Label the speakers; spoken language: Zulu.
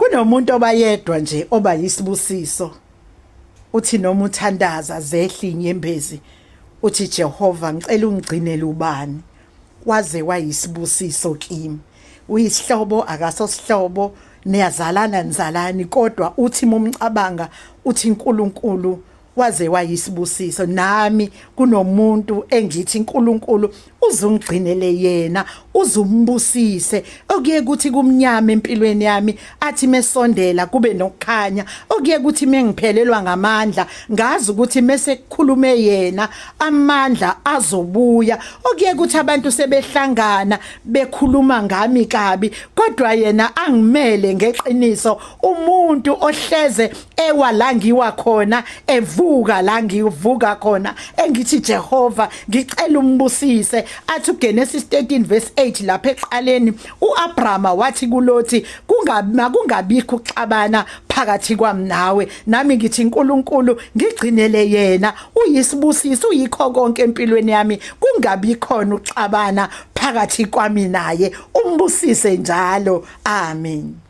Speaker 1: Kunomuntu obayedwa nje oba yisibusiso. Uthi noma uthandaza zehla inyembezi. Uthi Jehova ngicela ungigcinele ubani. Waze wayisibusiso kimi. Uyisihlobo akasosihlobo niyazalana nizalani kodwa uthi mumcabanga uthi uNkulunkulu waze wayisibusiso. Nami kunomuntu engithi uNkulunkulu uzungigcinele yena uzumbusise okuye kuthi kumnyama empilweni yami athi mesondela kube nokukhanya okuye kuthi mengiphelelwa ngamandla ngazi ukuthi mase kukhulume yena amandla azobuya okuye kuthi abantu sebehlangana bekhuluma ngami kabi kodwa yena angimele ngeqiniso umuntu ohleze ewa la ngiwa khona evuka la ngivuka khona engithi Jehova ngicela umbusise. Athi uGenesis 13 verse 8 lapha eqaleni uAbrahama wathi kuLothi kungabikho ukuxabana phakathi kwami nawe. Nami ngithi uNkulunkulu ngigcinele yena uyisibusiso uyikho konke empilweni yami kungabi khona ukuxabana phakathi kwami naye umbusise njalo. Amen.